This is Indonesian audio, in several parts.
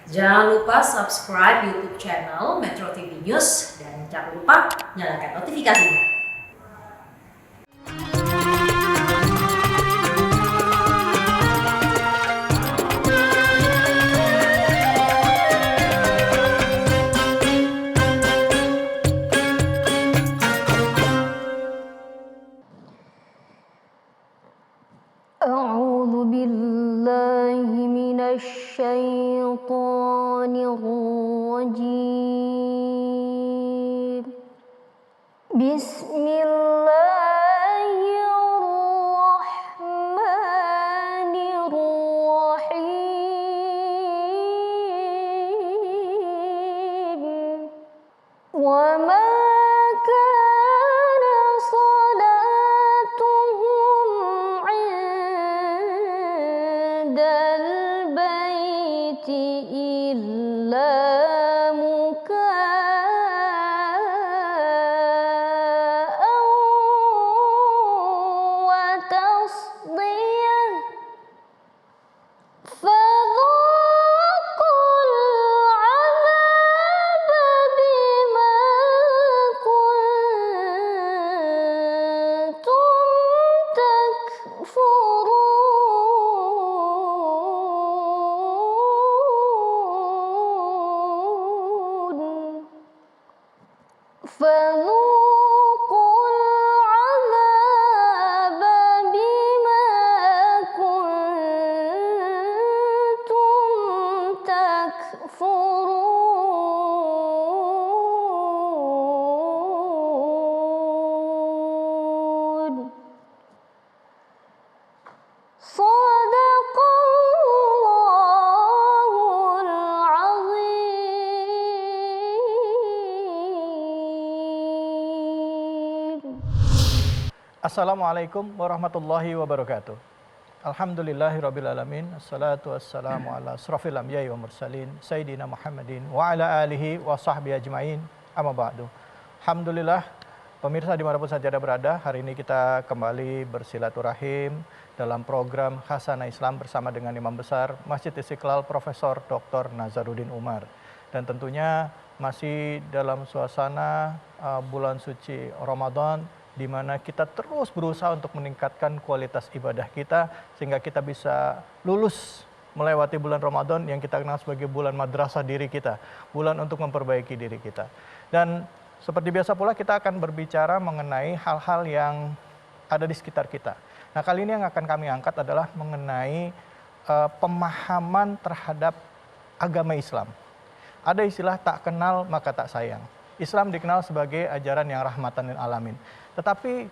Jangan lupa subscribe YouTube channel Metro TV News dan jangan lupa nyalakan notifikasinya. أعوذ بالله من الشيطان الرجيم بسم الله الرحمن الرحيم وما كان صلاتهم عند البيت إلا مكاء وتصدية فذوقوا العذاب بما كنتم تكفرون فذوقوا العذاب بما كنتم تكفرون صدق الله العظيم. Assalamualaikum warahmatullahi wabarakatuh. Alhamdulillahirrabbilalamin. Assalatu wassalamu ala asrafil anbiya'i wa mursalin Sayyidina Muhammadin wa ala alihi wa sahbihi ajma'in. Amma ba'du. Alhamdulillah, pemirsa dimanapun saja Anda berada, hari ini kita kembali bersilaturahim dalam program Khasanah Islam bersama dengan Imam Besar Masjid Istiqlal Profesor Dr. Nazaruddin Umar. Dan tentunya masih dalam suasana bulan suci Ramadan, di mana kita terus berusaha untuk meningkatkan kualitas ibadah kita sehingga kita bisa lulus melewati bulan Ramadan yang kita kenal sebagai bulan madrasah diri kita, bulan untuk memperbaiki diri kita. Dan seperti biasa pula kita akan berbicara mengenai hal-hal yang ada di sekitar kita. Nah, kali ini yang akan kami angkat adalah mengenai pemahaman terhadap agama Islam. Ada istilah tak kenal maka tak sayang. Islam dikenal sebagai ajaran yang rahmatan lil alamin. Tetapi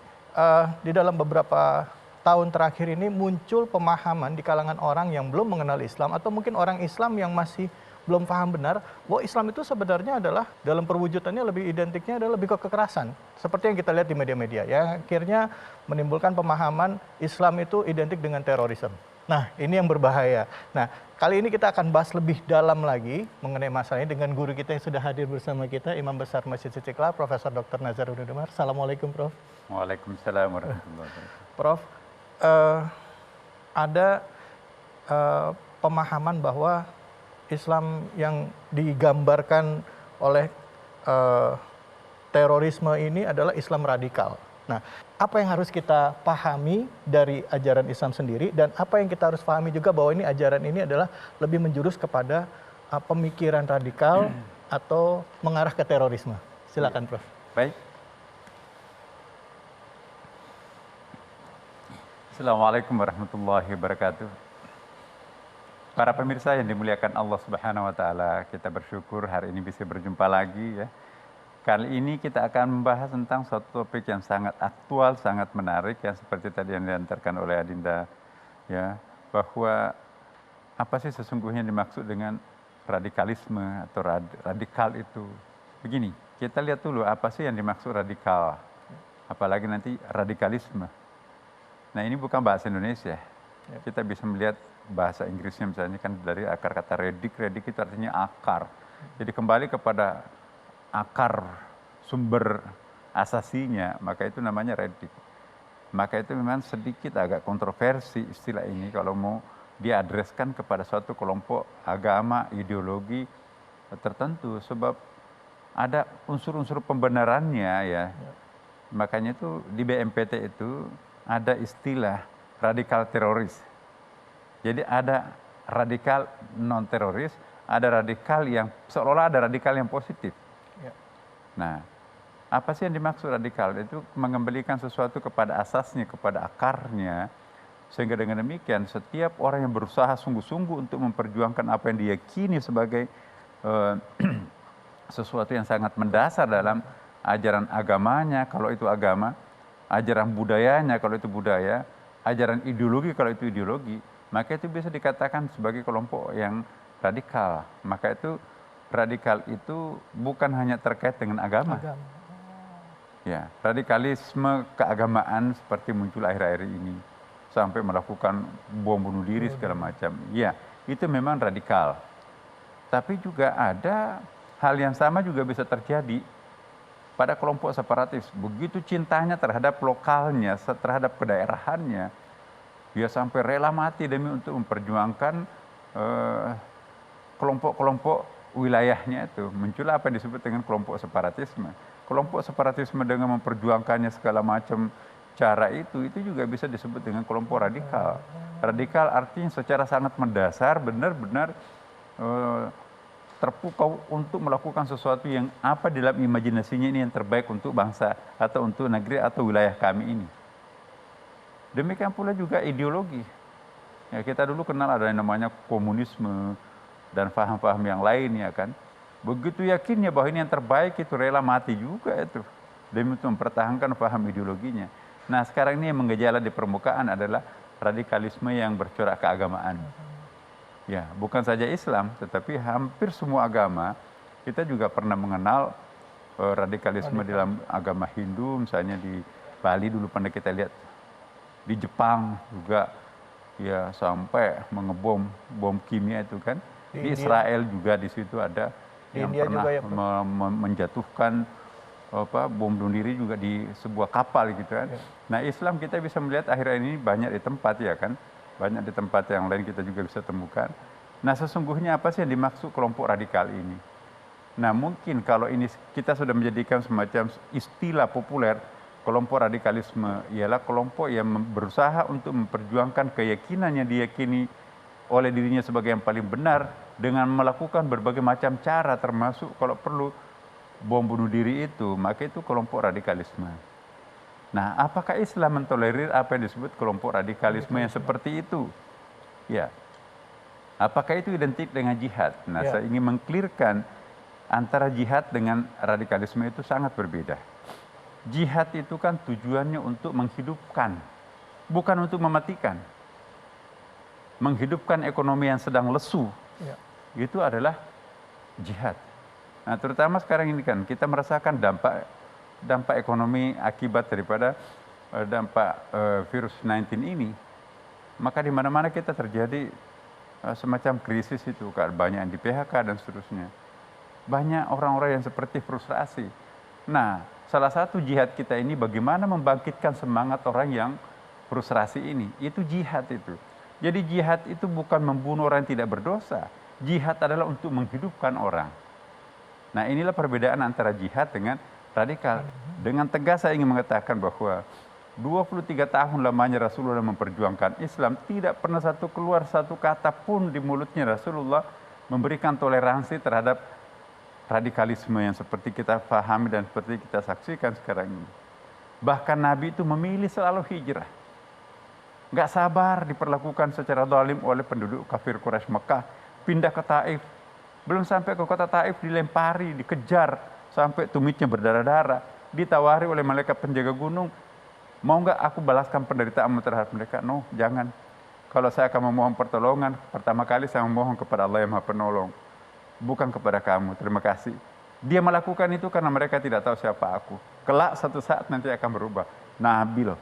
di dalam beberapa tahun terakhir ini muncul pemahaman di kalangan orang yang belum mengenal Islam atau mungkin orang Islam yang masih belum paham benar bahwa Islam itu sebenarnya adalah dalam perwujudannya lebih identiknya adalah lebih ke kekerasan. Seperti yang kita lihat di media-media ya, akhirnya menimbulkan pemahaman Islam itu identik dengan terorisme. Nah, ini yang berbahaya. Nah, kali ini kita akan bahas lebih dalam lagi mengenai masalah ini dengan guru kita yang sudah hadir bersama kita, Imam Besar Masjid Istiqlal, Profesor Dr. Nazaruddin Umar. Assalamualaikum, Prof. Waalaikumsalam warahmatullahi wabarakatuh. Prof, ada pemahaman bahwa Islam yang digambarkan oleh terorisme ini adalah Islam radikal. Nah, apa yang harus kita pahami dari ajaran Islam sendiri dan apa yang kita harus pahami juga bahwa ini ajaran ini adalah lebih menjurus kepada pemikiran radikal atau mengarah ke terorisme. Silakan, Prof. Baik. Assalamualaikum warahmatullahi wabarakatuh. Para pemirsa yang dimuliakan Allah Subhanahu wa taala, kita bersyukur hari ini bisa berjumpa lagi ya. Kali ini kita akan membahas tentang suatu topik yang sangat aktual, sangat menarik ya, seperti tadi yang diantarkan oleh Adinda ya, bahwa apa sih sesungguhnya dimaksud dengan radikalisme atau radikal itu. Begini, kita lihat dulu apa sih yang dimaksud radikal, apalagi nanti radikalisme. Nah, ini bukan bahasa Indonesia. Kita bisa melihat bahasa Inggrisnya misalnya kan dari akar kata redik itu artinya akar. Jadi kembali kepada akar sumber asasinya, maka itu namanya redik. Maka itu memang sedikit agak kontroversi istilah ini kalau mau diadreskan kepada suatu kelompok agama, ideologi tertentu, sebab ada unsur-unsur pembenarannya ya. Makanya itu di BNPT itu ada istilah radikal teroris. Jadi ada radikal non teroris, ada radikal yang seolah-olah ada radikal yang positif. Ya. Nah, apa sih yang dimaksud radikal? Itu mengembalikan sesuatu kepada asasnya, kepada akarnya. Sehingga dengan demikian setiap orang yang berusaha sungguh-sungguh untuk memperjuangkan apa yang diyakini sebagai sesuatu yang sangat mendasar dalam ajaran agamanya, kalau itu agama, ajaran budayanya, kalau itu budaya, ajaran ideologi, kalau itu ideologi, maka itu bisa dikatakan sebagai kelompok yang radikal. Maka itu radikal itu bukan hanya terkait dengan agama. Ya, radikalisme keagamaan seperti muncul akhir-akhir ini sampai melakukan bom bunuh diri segala macam. Ya, itu memang radikal. Tapi juga ada hal yang sama juga bisa terjadi pada kelompok separatis. Begitu cintanya terhadap lokalnya, terhadap kedaerahannya, dia sampai rela mati demi untuk memperjuangkan kelompok-kelompok wilayahnya itu. Muncul apa yang disebut dengan kelompok separatisme. Kelompok separatisme dengan memperjuangkannya segala macam cara itu juga bisa disebut dengan kelompok radikal. Radikal artinya secara sangat mendasar, benar-benar terpukau untuk melakukan sesuatu yang apa dalam imajinasinya ini yang terbaik untuk bangsa atau untuk negeri atau wilayah kami ini. Demikian pula juga ideologi. Ya, kita dulu kenal ada yang namanya komunisme dan paham-paham yang lain ya kan. Begitu yakinnya bahwa ini yang terbaik itu rela mati juga itu demi untuk mempertahankan paham ideologinya. Nah sekarang ini yang menggejala di permukaan adalah radikalisme yang bercorak keagamaan. Ya, bukan saja Islam, tetapi hampir semua agama kita juga pernah mengenal radikalisme dalam agama Hindu, misalnya di Bali dulu pernah kita lihat, di Jepang juga ya sampai mengebom bom kimia itu kan, di Israel juga di situ ada yang pernah menjatuhkan bom bunuh diri juga di sebuah kapal gitu kan. Ya. Nah Islam kita bisa melihat akhir-akhir ini banyak di tempat ya kan. Banyak di tempat yang lain kita juga bisa temukan. Nah sesungguhnya apa sih yang dimaksud kelompok radikal ini? Nah mungkin kalau ini kita sudah menjadikan semacam istilah populer, kelompok radikalisme ialah kelompok yang berusaha untuk memperjuangkan keyakinan yang diyakini oleh dirinya sebagai yang paling benar dengan melakukan berbagai macam cara termasuk kalau perlu bom bunuh diri itu, maka itu kelompok radikalisme. Nah, apakah Islam mentolerir apa yang disebut kelompok radikalisme yang seperti itu? Ya. Apakah itu identik dengan jihad? Nah, saya ingin mengklirkan antara jihad dengan radikalisme itu sangat berbeda. Jihad itu kan tujuannya untuk menghidupkan, bukan untuk mematikan. Menghidupkan ekonomi yang sedang lesu, itu adalah jihad. Nah, terutama sekarang ini kan kita merasakan dampak ekonomi akibat daripada dampak virus 19 ini. Maka di mana-mana kita terjadi semacam krisis itu kan, banyak yang di PHK dan seterusnya. Banyak orang-orang yang seperti frustrasi. Nah, salah satu jihad kita ini bagaimana membangkitkan semangat orang yang frustrasi ini. Itu jihad itu. Jadi jihad itu bukan membunuh orang yang tidak berdosa. Jihad adalah untuk menghidupkan orang. Nah, inilah perbedaan antara jihad dengan radikal. Dengan tegas saya ingin mengatakan bahwa 23 tahun lamanya Rasulullah memperjuangkan Islam, tidak pernah keluar satu kata pun di mulutnya Rasulullah memberikan toleransi terhadap radikalisme yang seperti kita pahami dan seperti kita saksikan sekarang ini. Bahkan Nabi itu memilih selalu hijrah. Nggak sabar diperlakukan secara zalim oleh penduduk kafir Quraisy Mekah, pindah ke Taif. Belum sampai ke kota Taif dilempari, dikejar sampai tumitnya berdarah-darah. Ditawari oleh malaikat penjaga gunung, mau nggak aku balaskan penderitaanmu terhadap mereka? No, jangan. Kalau saya akan memohon pertolongan, pertama kali saya memohon kepada Allah yang Maha Penolong, bukan kepada kamu. Terima kasih. Dia melakukan itu karena mereka tidak tahu siapa aku. Kelak satu saat nanti akan berubah. Nabi loh.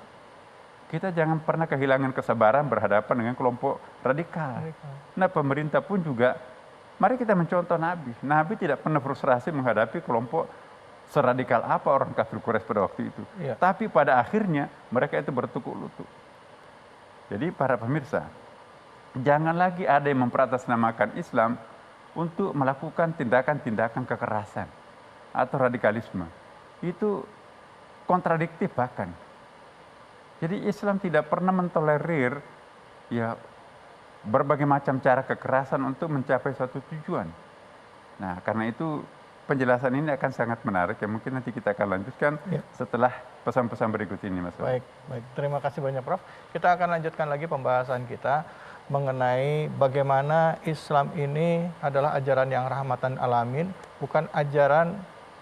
Kita jangan pernah kehilangan kesabaran berhadapan dengan kelompok radikal. Nah, pemerintah pun juga, mari kita mencontoh Nabi. Nabi tidak pernah frustrasi menghadapi kelompok seradikal apa orang kafir Quraisy pada waktu itu. Ya. Tapi pada akhirnya mereka itu bertukuk lutut. Jadi para pemirsa, Jangan lagi ada yang memperatasnamakan Islam untuk melakukan tindakan-tindakan kekerasan atau radikalisme. Itu kontradiktif bahkan. Jadi Islam tidak pernah mentolerir ya berbagai macam cara kekerasan untuk mencapai suatu tujuan. Nah, karena itu penjelasan ini akan sangat menarik ya, mungkin nanti kita akan lanjutkan setelah pesan-pesan berikut ini, Mas. Baik. Terima kasih banyak, Prof. Kita akan lanjutkan lagi pembahasan kita mengenai bagaimana Islam ini adalah ajaran yang rahmatan alamin, bukan ajaran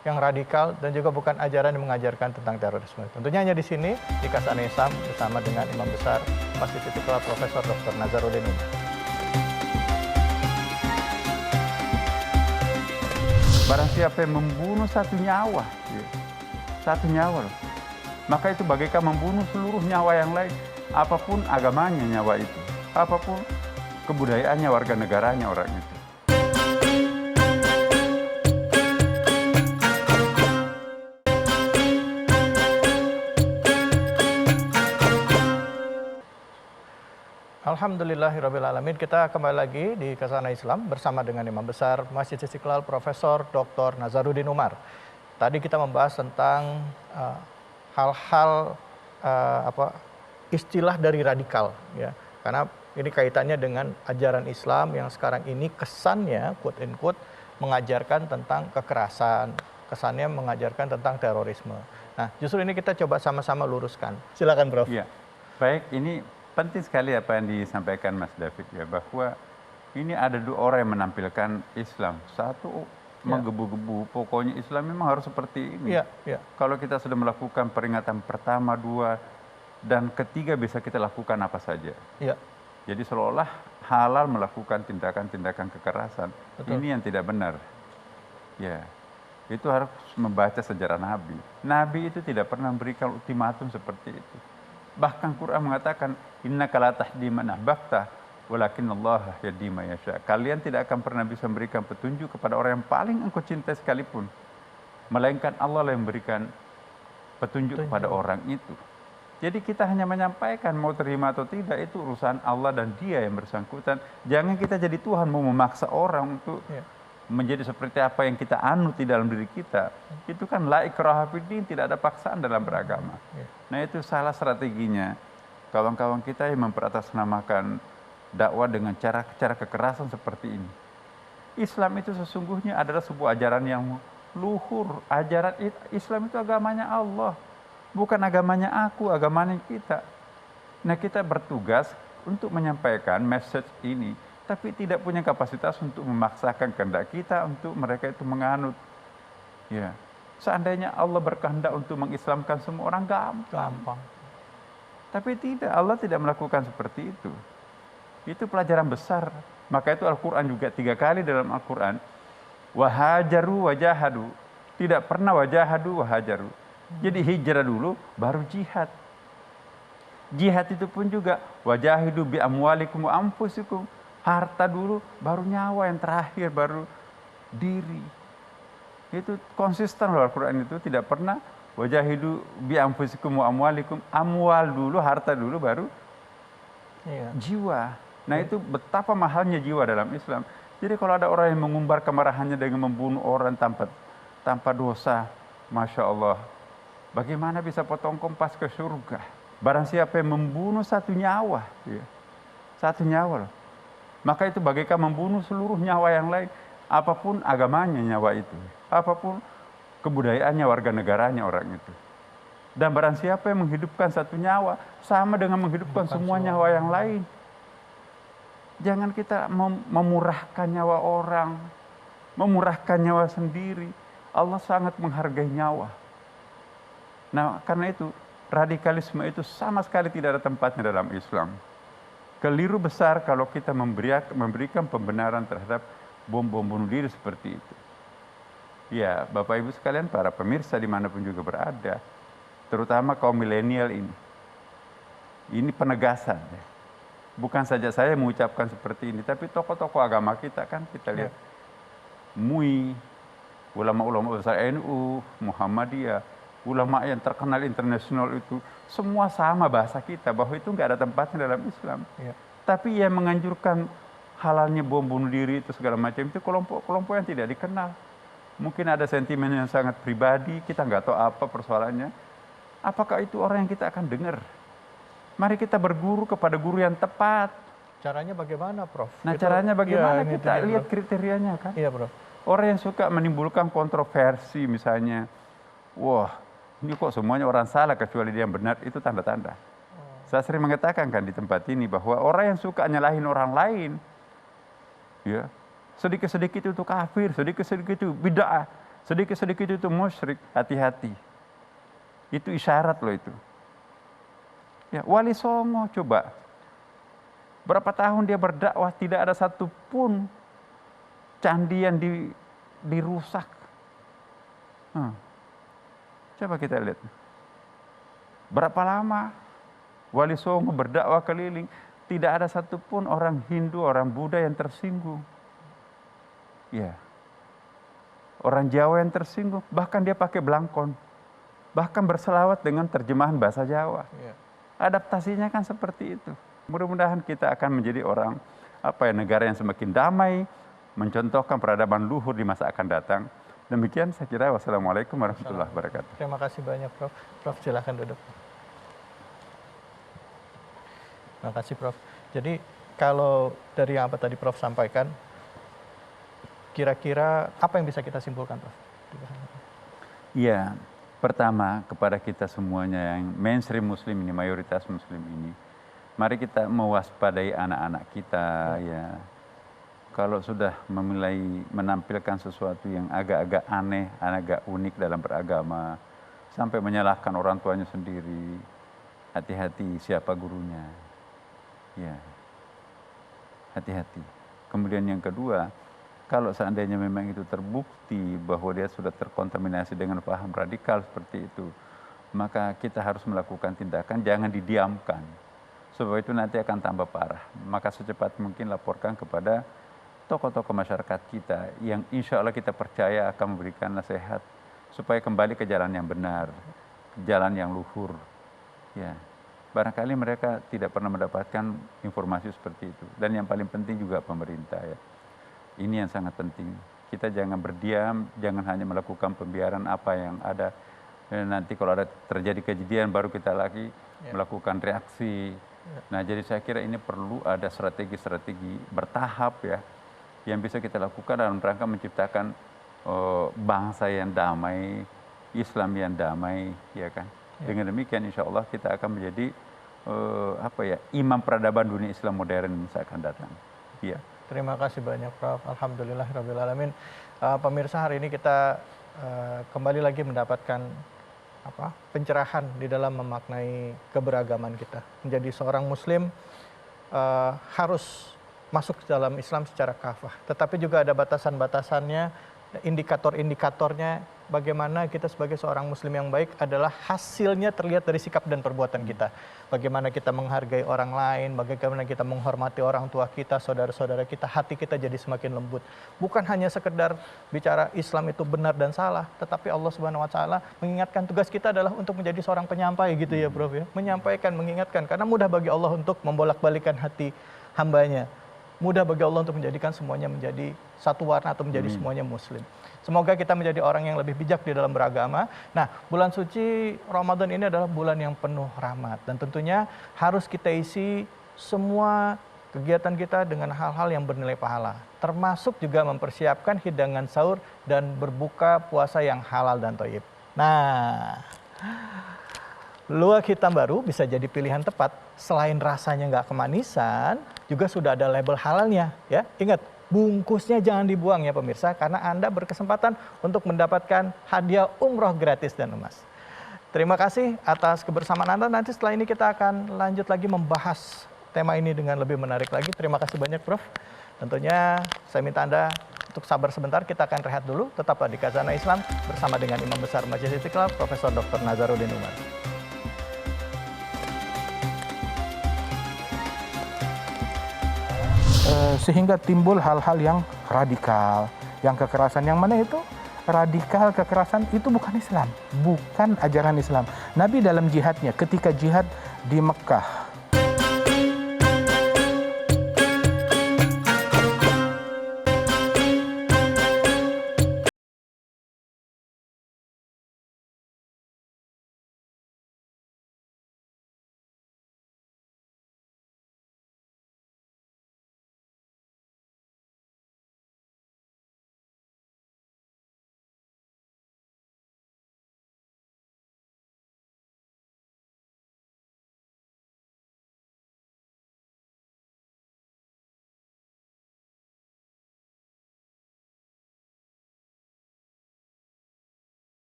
yang radikal dan juga bukan ajaran yang mengajarkan tentang terorisme. Tentunya hanya di sini di Kasana Islam bersama dengan Imam Besar Masjid Istiqlal Profesor Dr. Nazaruddin Umar. Barang siapa yang membunuh satu nyawa, satu nyawa loh, maka itu bagaikan membunuh seluruh nyawa yang lain, apapun agamanya nyawa itu, apapun kebudayaannya, warga negaranya orang itu. Alhamdulillahirrabbilalamin. Kita kembali lagi di Kasana Islam bersama dengan Imam Besar Masjid Istiqlal Profesor Dr. Nazaruddin Umar. Tadi kita membahas tentang hal-hal istilah dari radikal, ya, karena ini kaitannya dengan ajaran Islam yang sekarang ini kesannya quote and quote mengajarkan tentang kekerasan, kesannya mengajarkan tentang terorisme. Nah, justru ini kita coba sama-sama luruskan. Silakan, Prof. Iya, baik, ini penting sekali apa yang disampaikan Mas David ya, bahwa ini ada dua orang yang menampilkan Islam. Satu menggebu-gebu, pokoknya Islam memang harus seperti ini. Kalau kita sudah melakukan peringatan pertama, dua, dan ketiga bisa kita lakukan apa saja. Jadi seolah-olah halal melakukan tindakan-tindakan kekerasan. Betul. Ini yang tidak benar. Ya, itu harus membaca sejarah Nabi. Nabi itu tidak pernah memberikan ultimatum seperti itu. Bahkan Quran mengatakan, innaka la tahdi man ahbabta walakinnallaha yahdi man yasha. Kalian tidak akan pernah bisa memberikan petunjuk kepada orang yang paling engkau cintai sekalipun, melainkan Allah yang memberikan petunjuk kepada orang itu. Jadi kita hanya menyampaikan, mau terima atau tidak itu urusan Allah dan dia yang bersangkutan. Jangan kita jadi Tuhan mau memaksa orang untuk menjadi seperti apa yang kita anut di dalam diri kita. Itu kan la ikraha fiddin, tidak ada paksaan dalam beragama. Nah, itu salah strateginya kawan-kawan kita yang memperatasnamakan dakwah dengan cara kekerasan seperti ini. Islam itu sesungguhnya adalah sebuah ajaran yang luhur. Ajaran Islam itu agamanya Allah, bukan agamanya aku, agamanya kita. Nah, kita bertugas untuk menyampaikan message ini, tapi tidak punya kapasitas untuk memaksakan kehendak kita untuk mereka itu menganut. Ya, seandainya Allah berkehendak untuk mengislamkan semua orang, gampang. Tapi tidak, Allah tidak melakukan seperti itu. Itu pelajaran besar. Maka itu Al-Quran juga 3 kali dalam Al-Quran, wahajaru wajahadu. Tidak pernah wajahadu wahajaru. Jadi hijrah dulu, baru jihad. Jihad itu pun juga wajahidu bi amwalikum wa anfusikum. Harta dulu, baru nyawa, yang terakhir baru diri. Itu konsisten loh Al-Quran itu, tidak pernah wajahidu bi anfusikum wa amwalikum. Amwal dulu, harta dulu, baru jiwa. Nah, itu betapa mahalnya jiwa dalam Islam. Jadi kalau ada orang yang mengumbar kemarahannya dengan membunuh orang tanpa dosa, Masya Allah, bagaimana bisa potong kompas ke surga? Barang siapa yang membunuh satu nyawa, satu nyawa loh, maka itu bagaikan membunuh seluruh nyawa yang lain, apapun agamanya nyawa itu, apapun kebudayaannya, warga negaranya orang itu. Dan barang siapa yang menghidupkan satu nyawa, sama dengan menghidupkan semua nyawa yang lain. Jangan kita memurahkan nyawa orang, memurahkan nyawa sendiri. Allah sangat menghargai nyawa. Nah, karena itu radikalisme itu sama sekali tidak ada tempatnya dalam Islam. Keliru besar kalau kita memberikan pembenaran terhadap bom bunuh diri seperti itu. Ya, Bapak Ibu sekalian, para pemirsa dimanapun juga berada, terutama kaum milenial ini. Ini penegasan. Bukan saja saya mengucapkan seperti ini, tapi tokoh-tokoh agama kita kan kita lihat. MUI, ulama-ulama besar NU, Muhammadiyah, ulama yang terkenal internasional itu, semua sama bahasa kita, bahwa itu nggak ada tempatnya dalam Islam. Tapi yang menganjurkan halalnya bom bunuh diri itu segala macam itu kelompok-kelompok yang tidak dikenal. Mungkin ada sentimen yang sangat pribadi, kita nggak tahu apa persoalannya. Apakah itu orang yang kita akan dengar? Mari kita berguru kepada guru yang tepat. Caranya bagaimana, Prof? Nah, caranya bagaimana? Ini Kita dia, lihat Prof. kriterianya kan. Iya, Prof. Orang yang suka menimbulkan kontroversi misalnya, wah ini kok semuanya orang salah kecuali dia yang benar, itu tanda-tanda. Saya sering mengatakan kan di tempat ini bahwa orang yang suka nyalahin orang lain, ya sedikit-sedikit itu kafir, sedikit-sedikit itu bid'ah, sedikit-sedikit itu musyrik, hati-hati. Itu isyarat loh itu. Ya, Wali Songo coba. Berapa tahun dia berdakwah, tidak ada satupun candi yang dirusak. Coba kita lihat. Berapa lama Wali Songo berdakwah keliling, tidak ada satupun orang Hindu, orang Buddha yang tersinggung. Ya. Orang Jawa yang tersinggung, bahkan dia pakai belangkon. Bahkan berselawat dengan terjemahan bahasa Jawa. Iya. Adaptasinya kan seperti itu. Mudah-mudahan kita akan menjadi orang negara yang semakin damai, mencontohkan peradaban luhur di masa akan datang. Demikian saya kira. Wassalamualaikum warahmatullahi wabarakatuh. Terima kasih banyak, Prof. Prof, silakan duduk. Terima kasih, Prof. Jadi kalau dari yang apa tadi Prof sampaikan, kira-kira apa yang bisa kita simpulkan, Prof? Iya, pertama kepada kita semuanya yang mainstream muslim ini, mayoritas muslim ini, mari kita mewaspadai anak-anak kita ya. Kalau sudah memulai menampilkan sesuatu yang agak-agak aneh, agak unik dalam beragama, sampai menyalahkan orang tuanya sendiri, hati-hati siapa gurunya. Ya, hati-hati. Kemudian yang kedua, kalau seandainya memang itu terbukti bahwa dia sudah terkontaminasi dengan paham radikal seperti itu, maka kita harus melakukan tindakan, jangan didiamkan. Sebab itu nanti akan tambah parah. Maka secepat mungkin laporkan kepada tokoh-tokoh masyarakat kita yang insya Allah kita percaya akan memberikan nasihat supaya kembali ke jalan yang benar, jalan yang luhur. Ya, barangkali mereka tidak pernah mendapatkan informasi seperti itu. Dan yang paling penting juga pemerintah ya. Ini yang sangat penting. Kita jangan berdiam, jangan hanya melakukan pembiaran apa yang ada. Nanti kalau ada terjadi kejadian baru kita lagi melakukan reaksi. Nah, jadi saya kira ini perlu ada strategi-strategi bertahap ya, yang bisa kita lakukan dalam rangka menciptakan bangsa yang damai, Islam yang damai, ya kan. Dengan demikian insya Allah kita akan menjadi imam peradaban dunia Islam modern masa akan datang. Ya. Terima kasih banyak, Prof. Alhamdulillahirrahmanirrahim. Pemirsa, hari ini kita kembali lagi mendapatkan pencerahan di dalam memaknai keberagaman kita. Menjadi seorang Muslim harus masuk ke dalam Islam secara kafah. Tetapi juga ada batasan-batasannya, indikator-indikatornya. Bagaimana kita sebagai seorang Muslim yang baik adalah hasilnya terlihat dari sikap dan perbuatan kita. Bagaimana kita menghargai orang lain, bagaimana kita menghormati orang tua kita, saudara-saudara kita, hati kita jadi semakin lembut. Bukan hanya sekedar bicara Islam itu benar dan salah, tetapi Allah Subhanahu wa taala mengingatkan tugas kita adalah untuk menjadi seorang penyampai gitu ya, Prof ya. Menyampaikan, mengingatkan, karena mudah bagi Allah untuk membolak-balikan hati hambanya. Mudah bagi Allah untuk menjadikan semuanya menjadi satu warna atau menjadi semuanya Muslim. Semoga kita menjadi orang yang lebih bijak di dalam beragama. Nah, bulan suci Ramadan ini adalah bulan yang penuh rahmat. Dan tentunya harus kita isi semua kegiatan kita dengan hal-hal yang bernilai pahala. Termasuk juga mempersiapkan hidangan sahur dan berbuka puasa yang halal dan thayyib. Nah, luwak hitam baru bisa jadi pilihan tepat. Selain rasanya nggak kemanisan, juga sudah ada label halalnya. Ya, ingat, bungkusnya jangan dibuang ya pemirsa, karena Anda berkesempatan untuk mendapatkan hadiah umroh gratis dan emas. Terima kasih atas kebersamaan Anda. Nanti setelah ini kita akan lanjut lagi membahas tema ini dengan lebih menarik lagi. Terima kasih banyak, Prof. Tentunya saya minta Anda untuk sabar sebentar, kita akan rehat dulu. Tetaplah di Khazanah Islam bersama dengan Imam Besar Masjid Istiqlal, Profesor Dr. Nazaruddin Umar. Sehingga timbul hal-hal yang radikal, yang kekerasan. Yang mana itu? Radikal, kekerasan itu bukan Islam, bukan ajaran Islam. Nabi dalam jihadnya, ketika jihad di Mekah,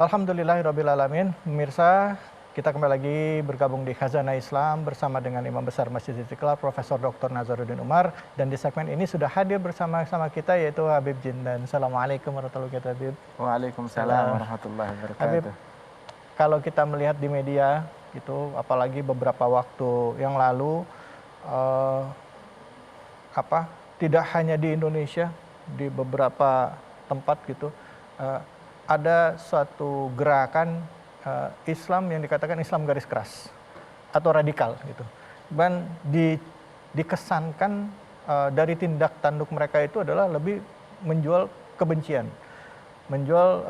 Alhamdulillahirrabbilalamin. Pemirsa, kita kembali lagi bergabung di Khazanah Islam bersama dengan Imam Besar Masjid Istiqlal, Profesor Dr. Nazaruddin Umar. Dan di segmen ini sudah hadir bersama-sama kita yaitu Habib Jindan. Assalamualaikum warahmatullahi wabarakatuh, Habib. Waalaikumsalam warahmatullahi wabarakatuh. Habib, kalau kita melihat di media gitu, apalagi beberapa waktu yang lalu, tidak hanya di Indonesia, di beberapa tempat gitu, ada suatu gerakan Islam yang dikatakan Islam garis keras atau radikal gitu. Dan dikesankan dari tindak tanduk mereka itu adalah lebih menjual kebencian, menjual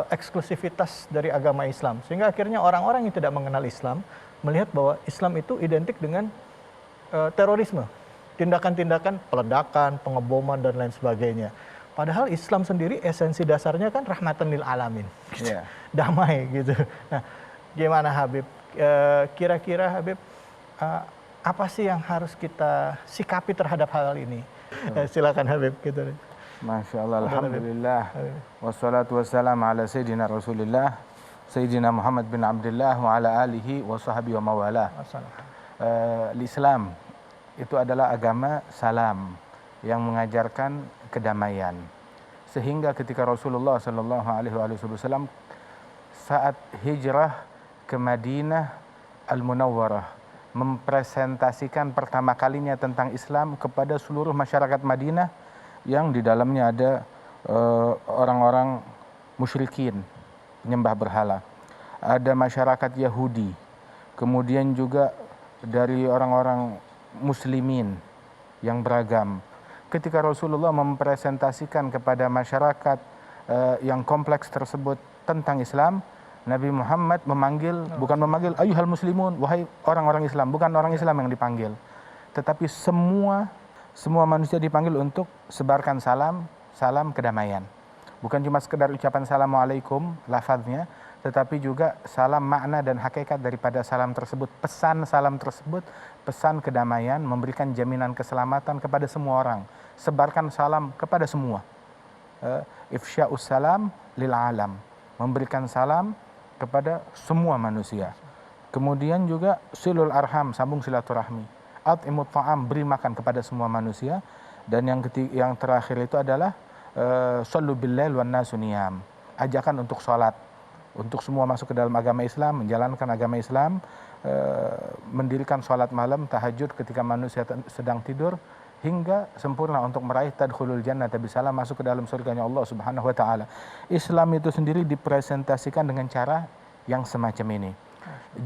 eksklusivitas dari agama Islam. Sehingga akhirnya orang-orang yang tidak mengenal Islam melihat bahwa Islam itu identik dengan terorisme, tindakan-tindakan peledakan, pengeboman dan lain sebagainya. Padahal Islam sendiri esensi dasarnya kan rahmatan lil alamin, gitu. Yeah. Damai gitu. Nah, gimana Habib? Kira-kira Habib, apa sih yang harus kita sikapi terhadap hal ini? Silakan Habib. Gitu. Masya Allah, alhamdulillah. Wassalatu wassalamu ala Sayyidina Rasulillah, Sayyidina Muhammad bin Abdullah wa ala alihi wa sahbihi wa mawala. Islam itu adalah agama salam yang mengajarkan kedamaian. Sehingga ketika Rasulullah sallallahu alaihi wasallam saat hijrah ke Madinah Al-Munawwarah mempresentasikan pertama kalinya tentang Islam kepada seluruh masyarakat Madinah yang di dalamnya ada orang-orang musyrikin, penyembah berhala. Ada masyarakat Yahudi, kemudian juga dari orang-orang muslimin yang beragam. Ketika Rasulullah mempresentasikan kepada masyarakat yang kompleks tersebut tentang Islam, Nabi Muhammad bukan memanggil ayyuhal muslimun, wahai orang-orang Islam, bukan orang Islam yang dipanggil, tetapi semua manusia dipanggil untuk sebarkan salam kedamaian. Bukan cuma sekedar ucapan assalamualaikum lafaznya, tetapi juga salam makna dan hakikat daripada salam tersebut, pesan salam tersebut, pesan kedamaian, memberikan jaminan keselamatan kepada semua orang. Sebarkan salam kepada semua. Ifsya'us salam lil alam, memberikan salam kepada semua manusia. Kemudian juga silul arham, sambung silaturahmi. At'imut ta'am, beri makan kepada semua manusia. Dan yang terakhir itu adalah shallu billail wan nasu niyam, ajakan untuk sholat, untuk semua masuk ke dalam agama Islam, menjalankan agama Islam, mendirikan sholat malam, tahajud ketika manusia sedang tidur, hingga sempurna untuk meraih tadkhulul jannata bisalam, masuk ke dalam surganya Allah Subhanahu wa taala. Islam itu sendiri dipresentasikan dengan cara yang semacam ini.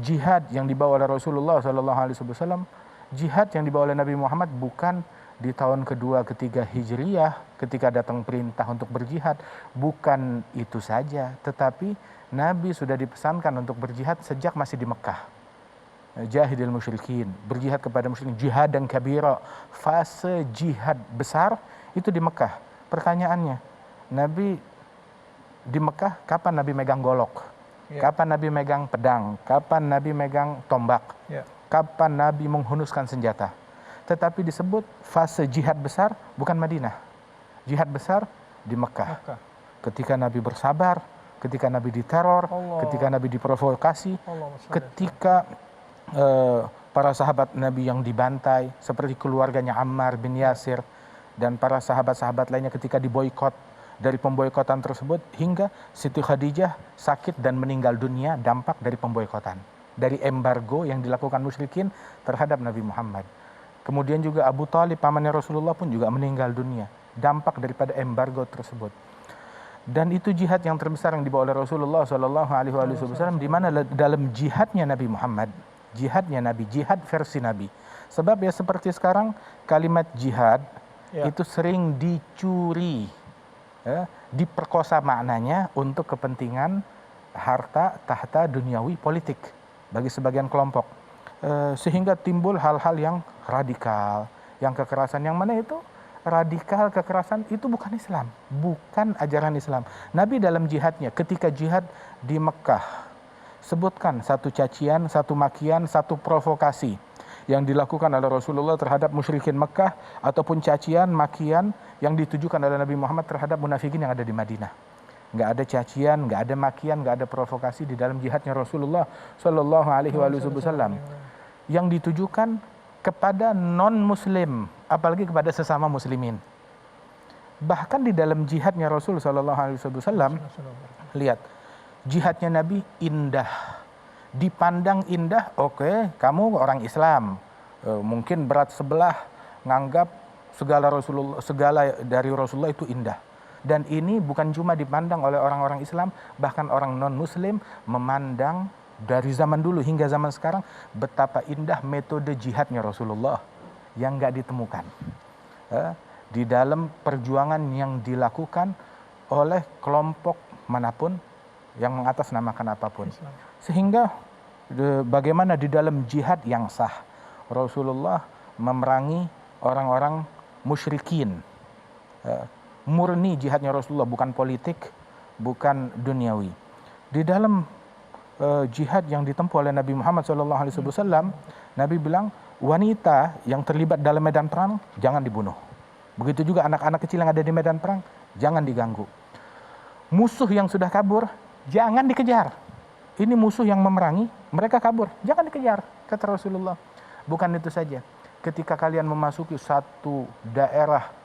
Jihad yang dibawa oleh Rasulullah sallallahu alaihi wasallam, jihad yang dibawa oleh Nabi Muhammad bukan di tahun kedua, ketiga Hijriyah ketika datang perintah untuk berjihad, bukan itu saja, tetapi Nabi sudah dipesankan untuk berjihad sejak masih di Mekah. Jahidil musyrikin, berjihad kepada musyrikin, jihad dan kabira. Fase jihad besar itu di Mekah. Pertanyaannya, Nabi di Mekah kapan Nabi megang golok? Kapan Nabi megang pedang? Kapan Nabi megang tombak? Kapan Nabi menghunuskan senjata? Tetapi disebut fase jihad besar bukan Madinah. Jihad besar di Mekah. Ketika Nabi bersabar, ketika Nabi diteror, ketika Nabi diprovokasi, ketika para sahabat Nabi yang dibantai seperti keluarganya Ammar bin Yasir dan para sahabat-sahabat lainnya ketika diboikot, dari pemboikotan tersebut hingga Siti Khadijah sakit dan meninggal dunia dampak dari pemboikotan, dari embargo yang dilakukan musyrikin terhadap Nabi Muhammad. Kemudian juga Abu Thalib pamannya Rasulullah pun juga meninggal dunia dampak daripada embargo tersebut. Dan itu jihad yang terbesar yang dibawa oleh Rasulullah Shallallahu Alaihi Wasallam, di mana dalam jihadnya Nabi Muhammad, jihadnya Nabi, jihad versi Nabi. Sebab ya seperti sekarang kalimat jihad itu sering dicuri, diperkosa maknanya untuk kepentingan harta, tahta, duniawi, politik bagi sebagian kelompok. Sehingga timbul hal-hal yang radikal, yang kekerasan, yang mana itu radikal, kekerasan itu bukan Islam, bukan ajaran Islam. Nabi dalam jihadnya, ketika jihad di Mekah, sebutkan satu cacian, satu makian, satu provokasi yang dilakukan oleh Rasulullah terhadap musyrikin Mekah, ataupun cacian, makian yang ditujukan oleh Nabi Muhammad terhadap munafikin yang ada di Madinah. nggak ada cacian, nggak ada makian, nggak ada provokasi di dalam jihadnya Rasulullah Shallallahu Alaihi Wasallam yang ditujukan kepada non-Muslim, apalagi kepada sesama Muslimin. Bahkan di dalam jihadnya Rasul Shallallahu Alaihi Wasallam, lihat jihadnya Nabi indah, dipandang indah. Oke, kamu orang Islam, mungkin berat sebelah, nganggap segala dari Rasulullah itu indah. Dan ini bukan cuma dipandang oleh orang-orang Islam, bahkan orang non-Muslim memandang dari zaman dulu hingga zaman sekarang betapa indah metode jihadnya Rasulullah yang nggak ditemukan di dalam perjuangan yang dilakukan oleh kelompok manapun yang mengatasnamakan apapun. Sehingga bagaimana di dalam jihad yang sah Rasulullah memerangi orang-orang musyrikin. Murni jihadnya Rasulullah, bukan politik, bukan duniawi. Di dalam jihad yang ditempuh oleh Nabi Muhammad SAW, Nabi bilang wanita yang terlibat dalam medan perang jangan dibunuh. Begitu juga anak-anak kecil yang ada di medan perang jangan diganggu. Musuh yang sudah kabur jangan dikejar. Ini musuh yang memerangi, mereka kabur, jangan dikejar, kata Rasulullah. Bukan itu saja, ketika kalian memasuki satu daerah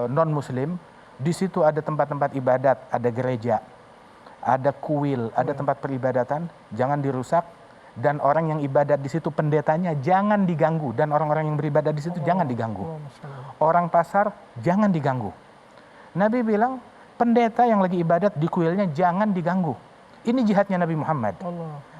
non-Muslim, di situ ada tempat-tempat ibadat, ada gereja, ada kuil, ada tempat peribadatan, jangan dirusak, dan orang yang ibadat di situ pendetanya jangan diganggu, dan orang-orang yang beribadat di situ jangan diganggu. Orang pasar jangan diganggu. Nabi bilang pendeta yang lagi ibadat di kuilnya jangan diganggu. Ini jihadnya Nabi Muhammad.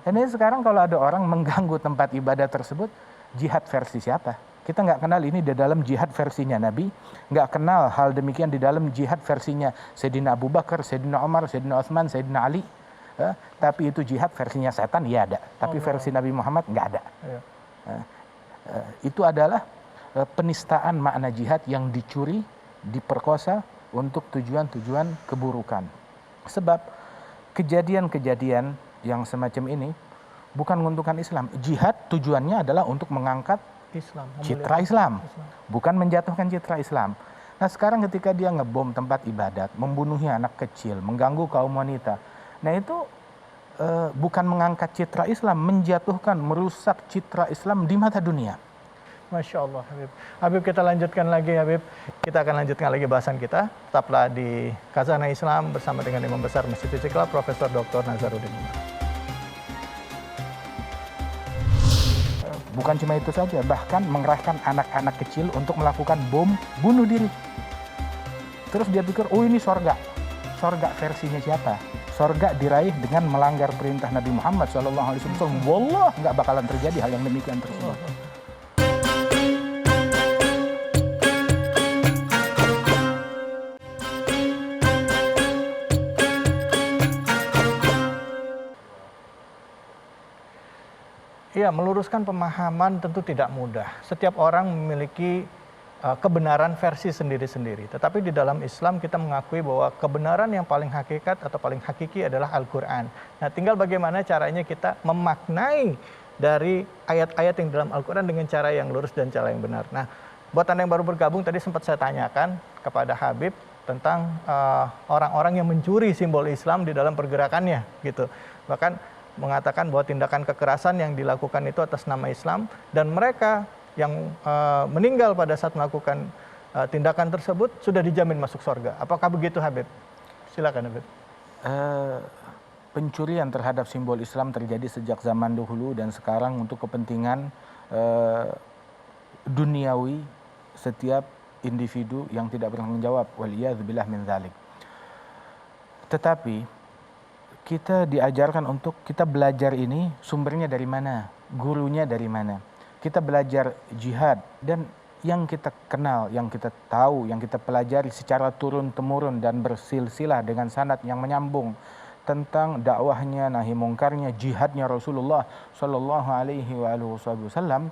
Dan ini sekarang kalau ada orang mengganggu tempat ibadat tersebut, jihad versi siapa? Kita nggak kenal ini di dalam jihad versinya Nabi, nggak kenal hal demikian di dalam jihad versinya Sayyidina Abu Bakar, Sayyidina Umar, Sayyidina Utsman, Sayyidina Ali. Tapi itu jihad versinya setan, ya ada. Tapi versi Nabi Muhammad nggak ada. Itu adalah penistaan makna jihad yang dicuri, diperkosa untuk tujuan-tujuan keburukan. Sebab kejadian-kejadian yang semacam ini bukan menguntungkan Islam. Jihad tujuannya adalah untuk mengangkat citra Islam, bukan menjatuhkan citra Islam. Nah sekarang ketika dia ngebom tempat ibadat, membunuhi anak kecil, mengganggu kaum wanita, nah itu bukan mengangkat citra Islam, menjatuhkan, merusak citra Islam di mata dunia. Masya Allah, Habib. Habib, kita lanjutkan lagi, Habib. Kita akan lanjutkan lagi bahasan kita. Tetaplah di Khazanah Islam bersama dengan Imam Besar Masjid Istiqlal, Profesor Dr. Nazaruddin. Bukan cuma itu saja, bahkan mengerahkan anak-anak kecil untuk melakukan bom bunuh diri. Terus dia pikir, oh ini sorga. Sorga versinya siapa? Sorga diraih dengan melanggar perintah Nabi Muhammad SAW. Wallah, nggak bakalan terjadi hal yang demikian tersebut. Ya, meluruskan pemahaman tentu tidak mudah. Setiap orang memiliki kebenaran versi sendiri-sendiri. Tetapi di dalam Islam kita mengakui bahwa kebenaran yang paling hakikat atau paling hakiki adalah Al-Quran. Nah, tinggal bagaimana caranya kita memaknai dari ayat-ayat yang dalam Al-Quran dengan cara yang lurus dan cara yang benar. Nah, buat Anda yang baru bergabung, tadi sempat saya tanyakan kepada Habib tentang orang-orang yang mencuri simbol Islam di dalam pergerakannya, gitu. Bahkan mengatakan bahwa tindakan kekerasan yang dilakukan itu atas nama Islam, dan mereka yang meninggal pada saat melakukan tindakan tersebut sudah dijamin masuk surga. Apakah begitu, Habib? Silakan, Habib. Pencurian terhadap simbol Islam terjadi sejak zaman dahulu dan sekarang untuk kepentingan duniawi setiap individu yang tidak bertanggung jawab. Waliyadzubillah min dzalik. Tetapi kita diajarkan untuk kita belajar ini sumbernya dari mana, gurunya dari mana. Kita belajar jihad dan yang kita kenal, yang kita tahu, yang kita pelajari secara turun-temurun dan bersilsilah dengan sanad yang menyambung tentang dakwahnya, nahi mungkarnya, jihadnya Rasulullah Shallallahu Alaihi Wasallam.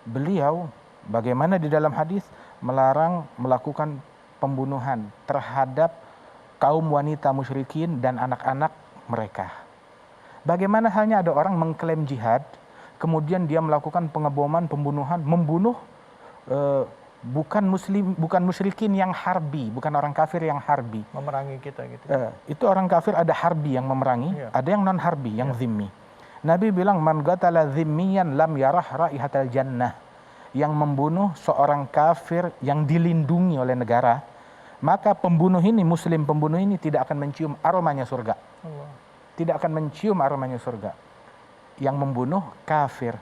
Beliau bagaimana di dalam hadis melarang melakukan pembunuhan terhadap kaum wanita musyrikin dan anak-anak mereka. Bagaimana halnya ada orang mengklaim jihad, kemudian dia melakukan pengeboman, pembunuhan, membunuh bukan musyrikin yang harbi, bukan orang kafir yang harbi. Memerangi kita gitu. Itu orang kafir ada harbi yang memerangi, ada yang non harbi yang zimmi. Nabi bilang man qatala zimmiyan lam yarah raihatal jannah. Yang membunuh seorang kafir yang dilindungi oleh negara, maka pembunuh ini, muslim pembunuh ini tidak akan mencium aromanya surga. Allah. Tidak akan mencium aromanya surga. Yang membunuh kafir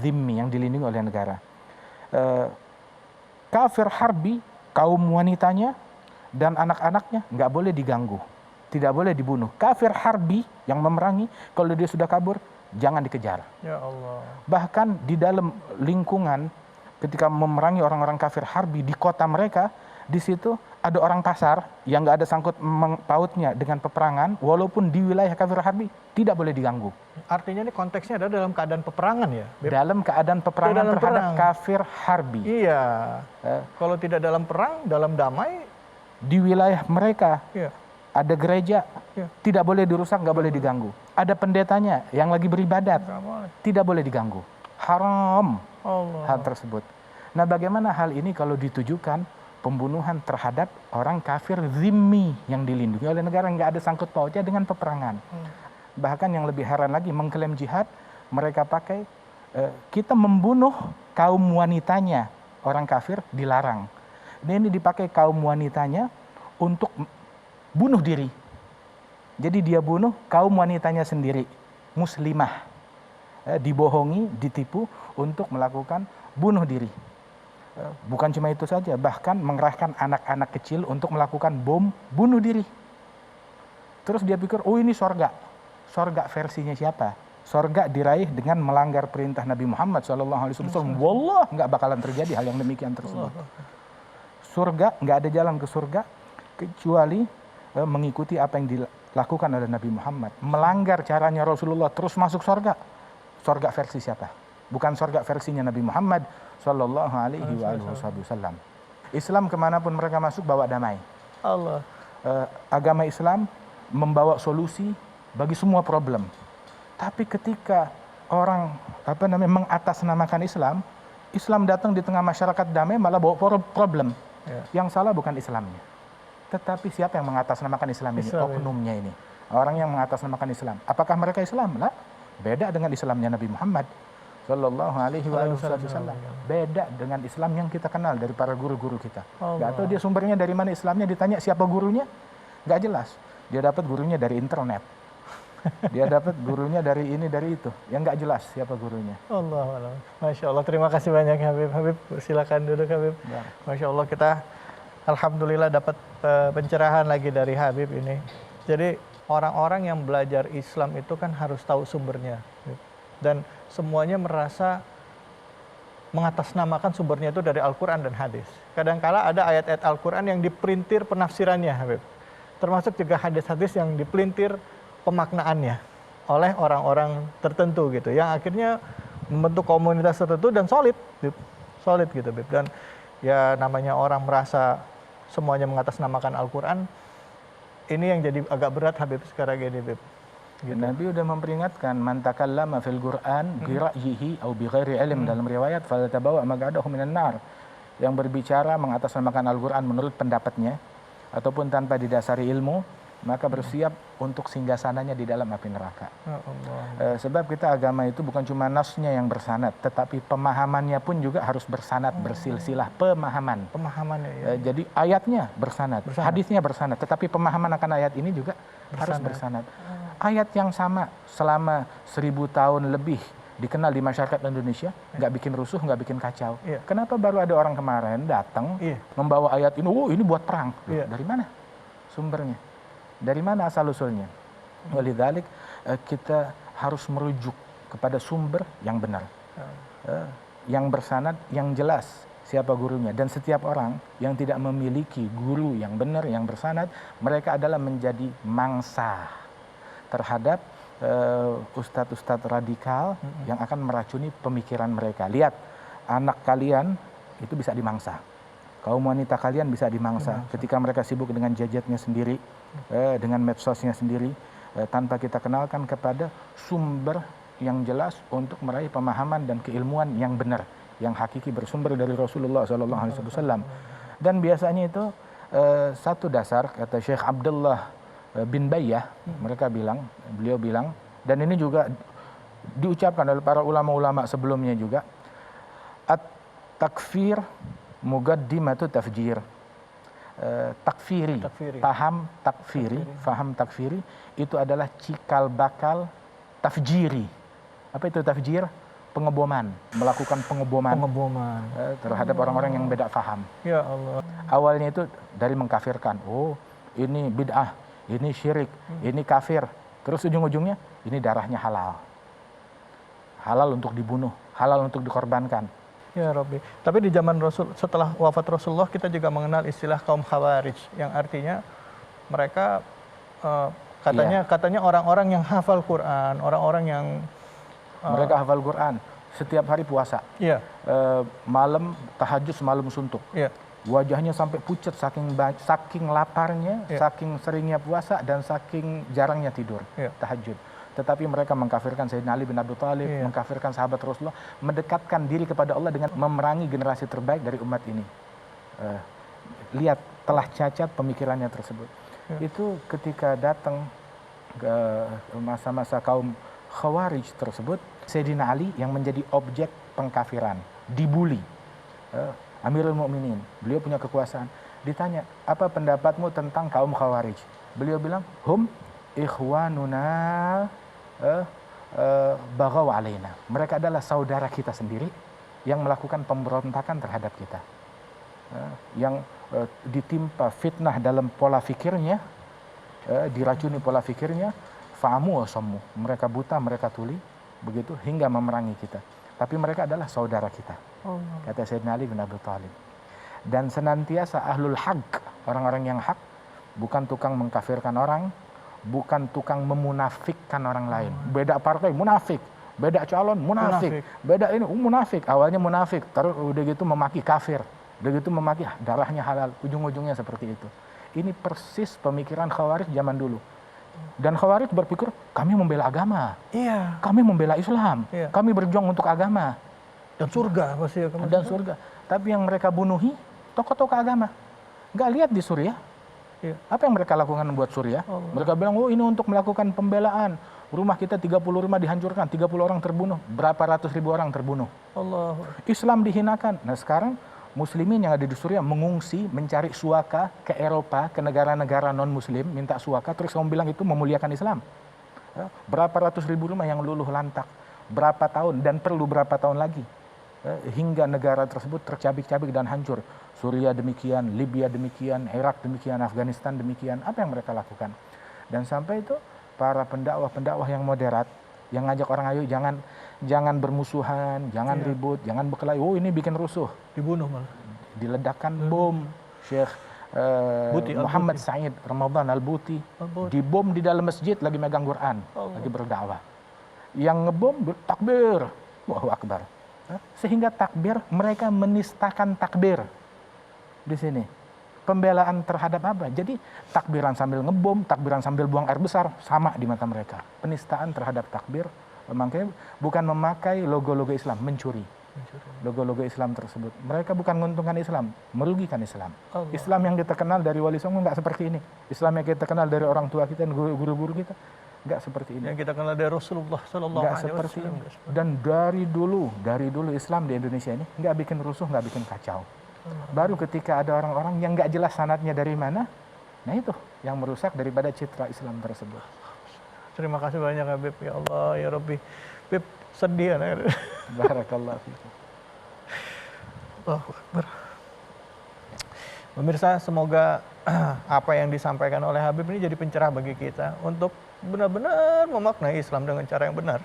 zimmi yang dilindungi oleh negara. Kafir harbi, kaum wanitanya dan anak-anaknya nggak boleh diganggu, tidak boleh dibunuh. Kafir harbi yang memerangi, kalau dia sudah kabur, jangan dikejar. Ya Allah. Bahkan di dalam lingkungan ketika memerangi orang-orang kafir harbi di kota mereka, di situ ada orang pasar yang nggak ada sangkut pautnya dengan peperangan, walaupun di wilayah kafir harbi tidak boleh diganggu. Artinya ini konteksnya adalah dalam keadaan peperangan ya, Beb? Dalam keadaan peperangan Dalam terhadap perang. kafir harbi. Iya. Kalau tidak dalam perang, dalam damai, Di wilayah mereka ya. ada gereja, Ya. tidak boleh dirusak, nggak boleh diganggu. Ada pendetanya yang lagi beribadat, Nggak boleh. tidak boleh diganggu. Haram Allah. hal tersebut. Nah, bagaimana hal ini kalau ditujukan pembunuhan terhadap orang kafir zimmi yang dilindungi oleh negara, nggak ada sangkut pautnya dengan peperangan. Bahkan yang lebih heran lagi, mengklaim jihad, mereka pakai kita membunuh kaum wanitanya, orang kafir dilarang. Ini dipakai kaum wanitanya untuk bunuh diri. Jadi dia bunuh kaum wanitanya sendiri, muslimah, dibohongi, ditipu untuk melakukan bunuh diri. Bukan cuma itu saja, bahkan mengerahkan anak-anak kecil untuk melakukan bom bunuh diri. Terus dia pikir, oh ini sorga. Sorga versinya siapa? Sorga diraih dengan melanggar perintah Nabi Muhammad SAW. Wallah, nggak bakalan terjadi hal yang demikian tersebut. Surga, nggak ada jalan ke surga kecuali mengikuti apa yang dilakukan oleh Nabi Muhammad. Melanggar caranya Rasulullah terus masuk surga. Surga versi siapa? Bukan surga versinya Nabi Muhammad Sallallahu Alaihi Wasallam. Islam kemanapun mereka masuk bawa damai. Allah. Agama Islam membawa solusi bagi semua problem. Tapi ketika orang mengatasnamakan Islam, Islam datang di tengah masyarakat damai malah bawa problem. Yang salah bukan Islamnya, tetapi siapa yang mengatasnamakan Islam ini? Oknumnya ini, orang yang mengatasnamakan Islam. Apakah mereka Islam? Lah, beda dengan Islamnya Nabi Muhammad Sallallahu Alaihi Wasallam. Beda dengan Islam yang kita kenal dari para guru-guru kita. Gak tahu dia sumbernya dari mana Islamnya, ditanya siapa gurunya, gak jelas. Dia dapat gurunya dari internet. Dia dapat gurunya dari ini, dari itu. Yang nggak jelas siapa gurunya. Allah. Masya Allah, terima kasih banyak Habib. Habib, silakan duduk Habib. Ya. Masya Allah, kita alhamdulillah dapat pencerahan lagi dari Habib ini. Jadi orang-orang yang belajar Islam itu kan harus tahu sumbernya. Dan semuanya merasa mengatasnamakan sumbernya itu dari Al-Quran dan hadis. Kadangkala ada ayat-ayat Al-Quran yang dipelintir penafsirannya Habib. Termasuk juga hadis-hadis yang dipelintir pemaknaannya oleh orang-orang tertentu gitu, yang akhirnya membentuk komunitas tertentu dan solid gitu, Bib. Dan ya namanya orang merasa semuanya mengatasnamakan Al-Quran, ini yang jadi agak berat Habib sekarang ini, Bib. Gitu. Nabi udah memperingatkan, man takallama fil Qur'an bi ra'yihi aw bi ghairi ilm, dalam riwayat falatabawa maq'adahu minan nar. Yang berbicara mengatasnamakan Al-Quran menurut pendapatnya ataupun tanpa didasari ilmu, maka bersiap untuk singgasananya di dalam api neraka. Sebab kita agama itu bukan cuma nasnya yang bersanad, tetapi pemahamannya pun juga harus bersanad, bersilsilah pemahaman. Pemahamannya. Ya. Jadi ayatnya bersanad, hadisnya bersanad, tetapi pemahaman akan ayat ini juga harus bersanad. Ayat yang sama selama 1000 tahun lebih dikenal di masyarakat Indonesia, nggak bikin rusuh, nggak bikin kacau. Kenapa baru ada orang kemarin datang membawa ayat ini? Oh, ini buat perang. Dari mana sumbernya? Dari mana asal-usulnya? Walidzalik kita harus merujuk kepada sumber yang benar, yang bersanad, yang jelas siapa gurunya. Dan setiap orang yang tidak memiliki guru yang benar, yang bersanad, mereka adalah menjadi mangsa terhadap ustadz-ustadz radikal yang akan meracuni pemikiran mereka. Lihat, anak kalian itu bisa dimangsa. Kaum wanita kalian bisa dimangsa ketika mereka sibuk dengan gadgetnya sendiri, dengan medsosnya sendiri, tanpa kita kenalkan kepada sumber yang jelas untuk meraih pemahaman dan keilmuan yang benar, yang hakiki bersumber dari Rasulullah SAW. Dan biasanya itu satu dasar, kata Syekh Abdullah bin Bayyah, beliau bilang, dan ini juga diucapkan oleh para ulama-ulama sebelumnya juga, at-takfir muqaddimatu tafjir. Takfiri, faham takfiri itu adalah cikal bakal tafjiri. Apa itu tafjir? Pengeboman, melakukan pengeboman terhadap orang-orang yang beda faham. Ya Allah. Awalnya itu dari mengkafirkan. Oh, ini bid'ah, ini syirik, ini kafir. Terus ujung-ujungnya ini darahnya halal. Halal untuk dibunuh, halal untuk dikorbankan. Ya Rabbi. Tapi di zaman Rasul, setelah wafat Rasulullah, kita juga mengenal istilah kaum Khawarij, yang artinya mereka katanya orang-orang yang hafal Quran, orang-orang yang mereka hafal Quran, setiap hari puasa. Iya. Malam tahajud, semalam suntuk. Iya. Wajahnya sampai pucat saking laparnya, Iya. saking seringnya puasa dan saking jarangnya tidur, Iya. tahajud. Tetapi mereka mengkafirkan Sayyidina Ali bin Abi Thalib, Iya. mengkafirkan sahabat Rasulullah, mendekatkan diri kepada Allah dengan memerangi generasi terbaik dari umat ini. Lihat, telah cacat pemikirannya tersebut. Iya. Itu ketika datang ke masa-masa kaum Khawarij tersebut, Sayyidina Ali yang menjadi objek pengkafiran, dibully. Amirul Mukminin, beliau punya kekuasaan. Ditanya, apa pendapatmu tentang kaum Khawarij? Beliau bilang, hum ikhwanuna baghaw alaina. Mereka adalah saudara kita sendiri yang melakukan pemberontakan terhadap kita. Yang ditimpa fitnah dalam pola fikirnya, diracuni pola fikirnya, fa'amu wa sammu. Mereka buta, mereka tuli, begitu hingga memerangi kita. Tapi mereka adalah saudara kita. Kata Sayyidina Ali bin Abi Thalib. Dan senantiasa ahlul haq, orang-orang yang hak, bukan tukang mengkafirkan orang, bukan tukang memunafikkan orang lain. Beda partai munafik, beda calon munafik, beda ini munafik. Awalnya munafik, terus udah gitu memaki kafir, udah gitu memaki darahnya halal. Ujung-ujungnya seperti itu. Ini persis pemikiran Khawarij zaman dulu. Dan Khawarij berpikir, kami membela agama, Iya. kami membela Islam, Iya. kami berjuang untuk agama Dan surga pasti ya. dan surga. Tapi yang mereka bunuhi tokoh-tokoh agama. Nggak lihat di Suriah. Iya. Apa yang mereka lakukan buat Suriah? Allah. Mereka bilang, oh ini untuk melakukan pembelaan. Rumah kita 30 rumah dihancurkan, 30 orang terbunuh, berapa ratus ribu orang terbunuh. Allah. Islam dihinakan. Nah sekarang muslimin yang ada di Suriah mengungsi, mencari suaka ke Eropa, ke negara-negara non-muslim, minta suaka, terus kamu bilang itu memuliakan Islam. Berapa ratus ribu rumah yang luluh lantak, berapa tahun, dan perlu berapa tahun lagi, hingga negara tersebut tercabik-cabik dan hancur. Suriah demikian, Libya demikian, Irak demikian, Afghanistan demikian. Apa yang mereka lakukan? Dan sampai itu para pendakwah-pendakwah yang moderat, yang ngajak orang, ayo jangan bermusuhan, jangan ribut, jangan berkelahi. Oh ini bikin rusuh. Dibunuh malah. Diledakkan bom. Syekh Muhammad Said Ramadan Al-Buti dibom di dalam masjid lagi megang Quran, lagi berdakwah. Yang ngebom takbir, Allahu Akbar. Sehingga takbir, mereka menistakan takbir di sini. Pembelaan terhadap apa? Jadi takbiran sambil ngebom, takbiran sambil buang air besar, sama di mata mereka. Penistaan terhadap takbir, makanya bukan memakai logo-logo Islam, mencuri logo-logo Islam tersebut. Mereka bukan menguntungkan Islam, merugikan Islam. Allah. Islam yang kita kenal dari Wali Songo nggak seperti ini. Islam yang kita kenal dari orang tua kita dan guru-guru kita nggak seperti ini. Yang kita kenal dari Rasulullah Sallallahu Nggak Alaihi seperti Wasallam. ini. Dan dari dulu Islam di Indonesia ini nggak bikin rusuh, nggak bikin kacau. Baru ketika ada orang-orang yang nggak jelas sanadnya dari mana, nah itu yang merusak daripada citra Islam tersebut. Terima kasih banyak Habib, ya Allah, ya Rabbi. Habib sedih ya. Barakallahu fiikum. Allahu Akbar. Pemirsa, semoga apa yang disampaikan oleh Habib ini jadi pencerah bagi kita untuk benar-benar memaknai Islam dengan cara yang benar.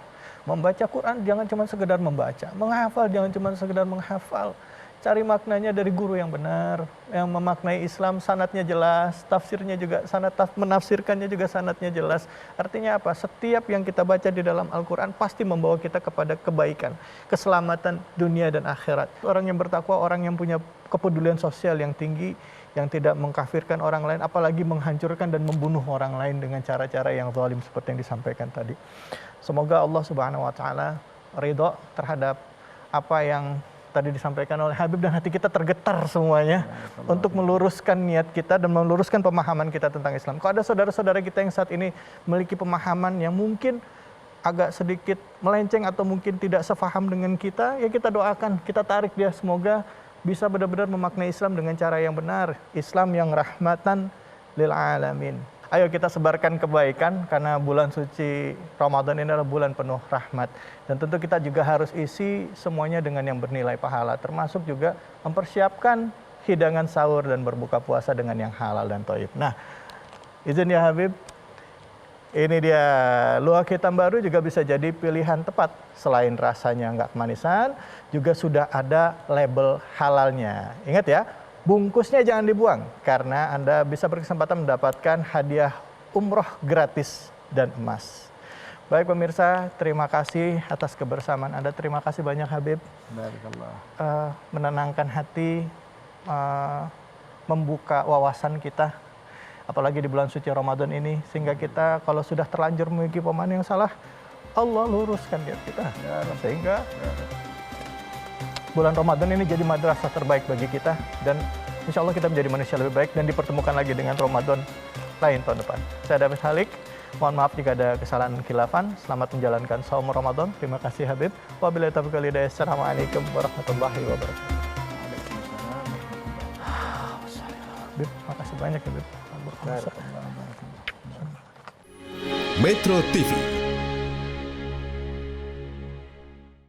Membaca Quran jangan cuma sekedar membaca, menghafal jangan cuma sekedar menghafal. Cari maknanya dari guru yang benar, yang memaknai Islam sanadnya jelas, tafsirnya juga menafsirkannya juga sanadnya jelas. Artinya apa? Setiap yang kita baca di dalam Al-Quran pasti membawa kita kepada kebaikan, keselamatan dunia dan akhirat. Orang yang bertakwa, orang yang punya kepedulian sosial yang tinggi, yang tidak mengkafirkan orang lain, apalagi menghancurkan dan membunuh orang lain dengan cara-cara yang zalim seperti yang disampaikan tadi. Semoga Allah Subhanahu wa taala ridha terhadap apa yang tadi disampaikan oleh Habib dan hati kita tergetar semuanya untuk meluruskan niat kita dan meluruskan pemahaman kita tentang Islam. Kalau ada saudara-saudara kita yang saat ini memiliki pemahaman yang mungkin agak sedikit melenceng atau mungkin tidak sefaham dengan kita, ya kita doakan, kita tarik dia semoga bisa benar-benar memaknai Islam dengan cara yang benar, Islam yang rahmatan lil alamin. Ayo kita sebarkan kebaikan karena bulan suci Ramadan ini adalah bulan penuh rahmat. Dan tentu kita juga harus isi semuanya dengan yang bernilai pahala, termasuk juga mempersiapkan hidangan sahur dan berbuka puasa dengan yang halal dan thayyib. Nah, izin ya Habib, ini dia luwak hitam baru juga bisa jadi pilihan tepat. Selain rasanya nggak kemanisan, juga sudah ada label halalnya. Ingat ya, bungkusnya jangan dibuang karena Anda bisa berkesempatan mendapatkan hadiah umroh gratis dan emas. Baik pemirsa, terima kasih atas kebersamaan Anda. Terima kasih banyak Habib. Menenangkan hati, membuka wawasan kita. Apalagi di bulan suci Ramadan ini, sehingga kita kalau sudah terlanjur memiliki pemahaman yang salah, Allah luruskan niat kita. Sehingga bulan Ramadan ini jadi madrasah terbaik bagi kita, dan insya Allah kita menjadi manusia lebih baik dan dipertemukan lagi dengan Ramadan lain tahun depan. Saya David Halik, mohon maaf jika ada kesalahan khilafan. Selamat menjalankan saum Ramadan. Terima kasih Habib. Wabillahi taufiq wal hidayah. Assalamualaikum warahmatullahi wabarakatuh. Habib, makasih banyak Habib. Metro TV,